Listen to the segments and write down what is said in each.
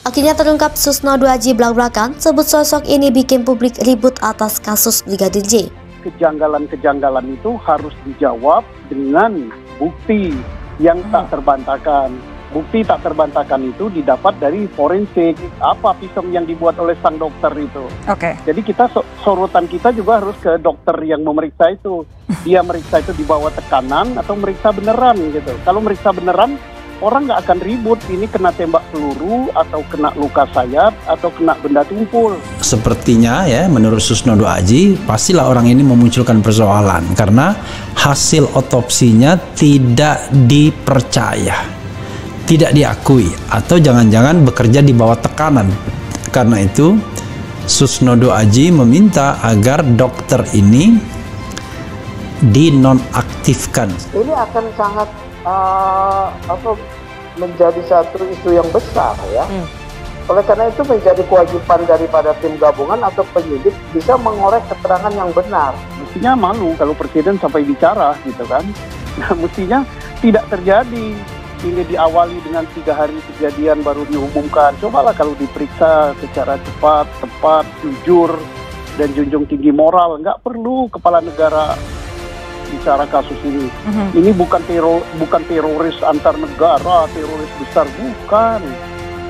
Akhirnya terungkap Susno 2J blak-blakan sebut sosok ini bikin publik ribut atas kasus Brigadir J. Kejanggalan-kejanggalan itu harus dijawab dengan bukti yang tak terbantahkan. Bukti tak terbantahkan itu didapat dari forensik. Apa visum yang dibuat oleh sang dokter itu. Jadi kita sorotan kita juga harus ke dokter yang memeriksa itu. Dia meriksa itu di bawah tekanan atau meriksa beneran gitu. Kalau meriksa beneran, orang nggak akan ribut ini kena tembak peluru atau kena luka sayat atau kena benda tumpul. Sepertinya ya menurut Susno 2J pastilah orang ini memunculkan persoalan karena hasil otopsinya tidak dipercaya, tidak diakui atau jangan-jangan bekerja di bawah tekanan. Karena itu Susno 2J meminta agar dokter ini dinonaktifkan. Ini akan sangat menjadi satu isu yang besar ya. Oleh karena itu menjadi kewajiban daripada tim gabungan atau penyidik bisa mengorek keterangan yang benar. Mestinya malu kalau presiden sampai bicara gitu kan. Nah, mestinya tidak terjadi. Ini diawali dengan 3 hari kejadian baru diumumkan. Cobalah kalau diperiksa secara cepat, tepat, jujur dan junjung tinggi moral. Nggak perlu kepala negara bicara kasus ini. Ini bukan teroris antar negara, teroris besar, bukan.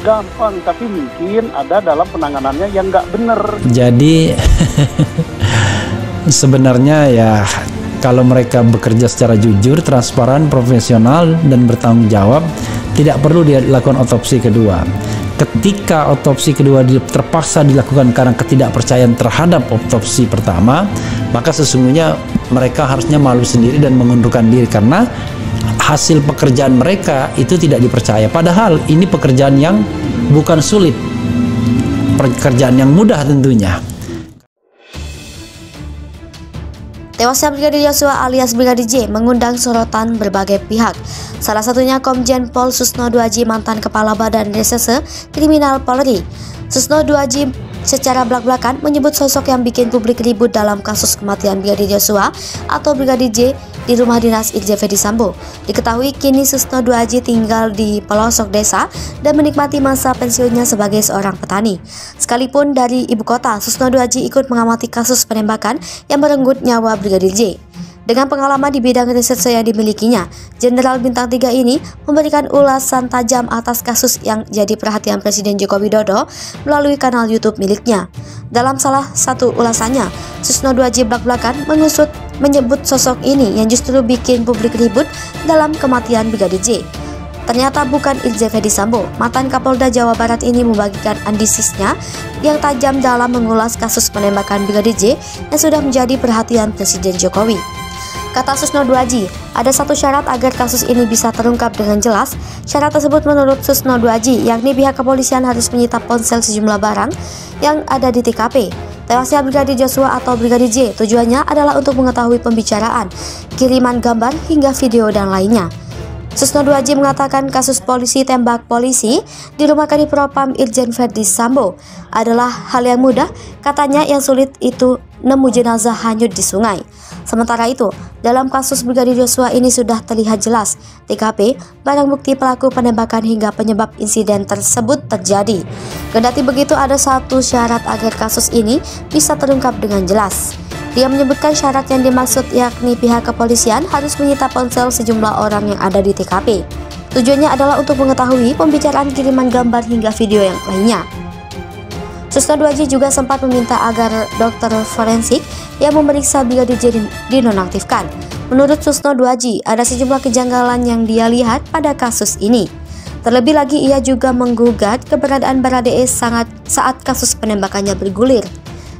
Gampang, tapi mungkin ada dalam penanganannya yang nggak benar. Jadi sebenarnya ya kalau mereka bekerja secara jujur, transparan, profesional dan bertanggung jawab, tidak perlu dilakukan otopsi kedua. Ketika otopsi kedua terpaksa dilakukan karena ketidakpercayaan terhadap otopsi pertama, maka sesungguhnya mereka harusnya malu sendiri dan mengundurkan diri karena hasil pekerjaan mereka itu tidak dipercaya. Padahal ini pekerjaan yang bukan sulit, pekerjaan yang mudah tentunya. Tewasnya Brigadir Yosua alias Brigadir J mengundang sorotan berbagai pihak. Salah satunya Komjen Pol Susno 2J, mantan Kepala Badan Reserse Kriminal Polri. Susno 2J secara blak-blakan menyebut sosok yang bikin publik ribut dalam kasus kematian Brigadir Yosua atau Brigadir J di rumah dinas Irjen Verdi Sambo. Diketahui kini Susno 2J tinggal di pelosok desa dan menikmati masa pensiunnya sebagai seorang petani. Sekalipun dari ibu kota, Susno 2J ikut mengamati kasus penembakan yang merenggut nyawa Brigadir J. Dengan pengalaman di bidang reserse yang dimilikinya, Jenderal Bintang 3 ini memberikan ulasan tajam atas kasus yang jadi perhatian Presiden Joko Widodo melalui kanal YouTube miliknya. Dalam salah satu ulasannya, Susno 2J blak-blakan menyebut sosok ini yang justru bikin publik ribut dalam kematian Brigadir J. Ternyata bukan Irjen Verdi Sambo. Mantan Kapolda Jawa Barat ini membagikan analisisnya yang tajam dalam mengulas kasus penembakan Brigadir J yang sudah menjadi perhatian Presiden Jokowi. Kata Susno 2J, ada satu syarat agar kasus ini bisa terungkap dengan jelas. Syarat tersebut menurut Susno 2J, yakni pihak kepolisian harus menyita ponsel sejumlah barang yang ada di TKP. Tewasnya Brigadir Joshua atau Brigadir J tujuannya adalah untuk mengetahui pembicaraan, kiriman gambar hingga video dan lainnya. Susno 2J mengatakan kasus polisi tembak polisi di rumah Kadipropam Irjen Verdi Sambo adalah hal yang mudah. Katanya yang sulit itu nemu jenazah hanyut di sungai. Sementara itu, dalam kasus Brigadir Yosua ini sudah terlihat jelas TKP, barang bukti pelaku penembakan hingga penyebab insiden tersebut terjadi. Kendati begitu, ada satu syarat agar kasus ini bisa terungkap dengan jelas. Dia menyebutkan syarat yang dimaksud yakni pihak kepolisian harus menyita ponsel sejumlah orang yang ada di TKP. Tujuannya adalah untuk mengetahui pembicaraan kiriman gambar hingga video yang lainnya. Susno 2J juga sempat meminta agar dokter forensik yang memeriksa Brigadir J dinonaktifkan. Menurut Susno 2J, ada sejumlah kejanggalan yang dia lihat pada kasus ini. Terlebih lagi, ia juga menggugat keberadaan Baradae saat kasus penembakannya bergulir.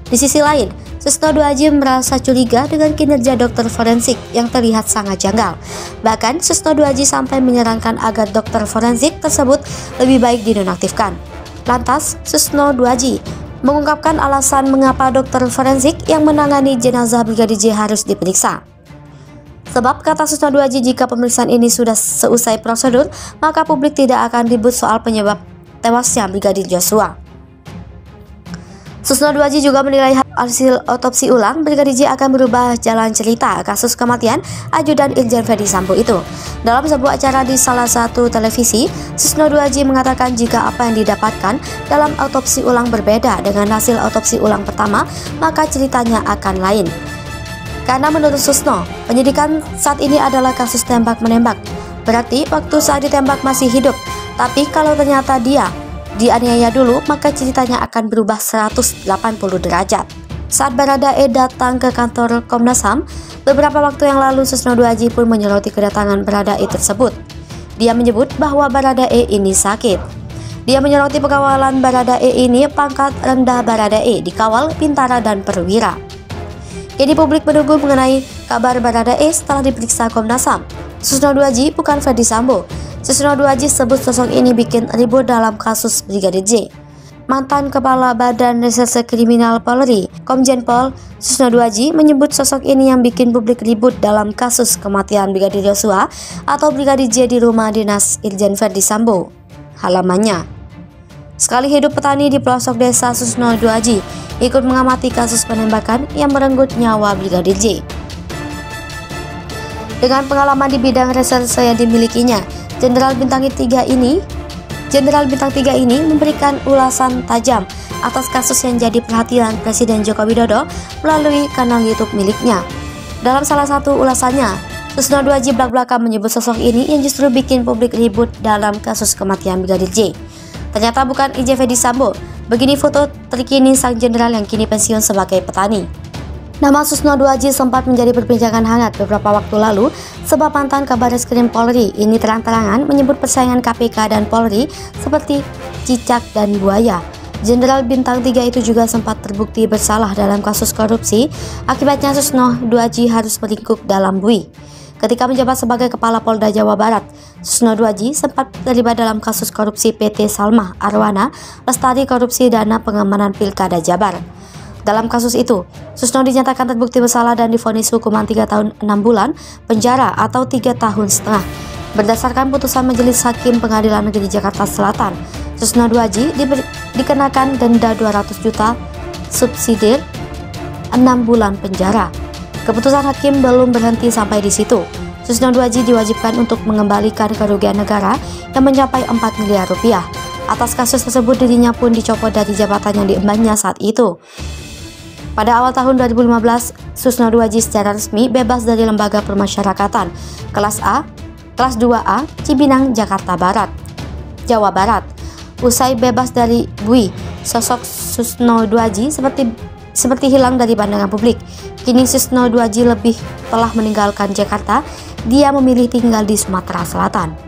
Di sisi lain, Susno 2J merasa curiga dengan kinerja dokter forensik yang terlihat sangat janggal. Bahkan, Susno 2J sampai menyarankan agar dokter forensik tersebut lebih baik dinonaktifkan. Lantas, Susno 2J mengungkapkan alasan mengapa dokter forensik yang menangani jenazah Brigadir J harus diperiksa. Sebab kata Susno 2J, jika pemeriksaan ini sudah seusai prosedur, maka publik tidak akan ribut soal penyebab tewasnya Brigadir Joshua. Susno Duaji juga menilai hasil otopsi ulang Brigadir J akan berubah jalan cerita kasus kematian ajudan Irjen Verdi Sambo itu. Dalam sebuah acara di salah satu televisi, Susno Duaji mengatakan jika apa yang didapatkan dalam otopsi ulang berbeda dengan hasil otopsi ulang pertama, maka ceritanya akan lain. Karena menurut Susno, penyidikan saat ini adalah kasus tembak-menembak. Berarti waktu saat ditembak masih hidup, tapi kalau ternyata dia dianiaya dulu, maka ceritanya akan berubah 180 derajat. Saat Baradae datang ke kantor Komnas HAM, beberapa waktu yang lalu Susno Duaji pun menyoroti kedatangan Baradae tersebut. Dia menyebut bahwa Baradae ini sakit. Dia menyoroti pengawalan Baradae ini pangkat rendah Baradae dikawal Bintara dan Perwira. Kini publik menunggu mengenai kabar Baradae setelah diperiksa Komnas HAM. Susno Duaji bukan Verdi Sambo. Susno Duaji sebut sosok ini bikin ribut dalam kasus Brigadir J. Mantan Kepala Badan Reserse Kriminal Polri, Komjen Pol Susno Duaji menyebut sosok ini yang bikin publik ribut dalam kasus kematian Brigadir Yosua atau Brigadir J di rumah dinas Irjen Verdi Sambo, halamannya. Sekali hidup petani di pelosok desa, Susno Duaji ikut mengamati kasus penembakan yang merenggut nyawa Brigadir J. Dengan pengalaman di bidang reserse yang dimilikinya, Jenderal Bintang 3 ini memberikan ulasan tajam atas kasus yang jadi perhatian Presiden Joko Widodo melalui kanal YouTube miliknya. Dalam salah satu ulasannya, Susno Duaji belak-belakan menyebut sosok ini yang justru bikin publik ribut dalam kasus kematian Brigadir J. Ternyata bukan Irjen Verdi Sambo. Begini foto terkini sang jenderal yang kini pensiun sebagai petani. Nama Susno Duaji sempat menjadi perbincangan hangat beberapa waktu lalu sebab mantan Kabareskrim Polri ini terang-terangan menyebut persaingan KPK dan Polri seperti cicak dan buaya. Jenderal Bintang 3 itu juga sempat terbukti bersalah dalam kasus korupsi, akibatnya Susno Duaji harus meringkuk dalam bui. Ketika menjabat sebagai Kepala Polda Jawa Barat, Susno Duaji sempat terlibat dalam kasus korupsi PT Salmah Arwana Lestari korupsi dana pengamanan Pilkada Jabar. Dalam kasus itu, Susno dinyatakan terbukti bersalah dan divonis hukuman 3 tahun 6 bulan penjara atau 3 tahun setengah. Berdasarkan putusan Majelis Hakim Pengadilan Negeri Jakarta Selatan, Susno Duaji dikenakan denda 200 juta, subsidi 6 bulan penjara. Keputusan hakim belum berhenti sampai di situ. Susno Duaji diwajibkan untuk mengembalikan kerugian negara yang mencapai 4 miliar rupiah. Atas kasus tersebut dirinya pun dicopot dari jabatan yang diembannya saat itu. Pada awal tahun 2015, Susno Duaji secara resmi bebas dari Lembaga Permasyarakatan kelas A, kelas 2A, Cibinang, Jakarta Barat, Jawa Barat. Usai bebas dari bui, sosok Susno Duaji seperti hilang dari pandangan publik. Kini Susno Duaji telah meninggalkan Jakarta. Dia memilih tinggal di Sumatera Selatan.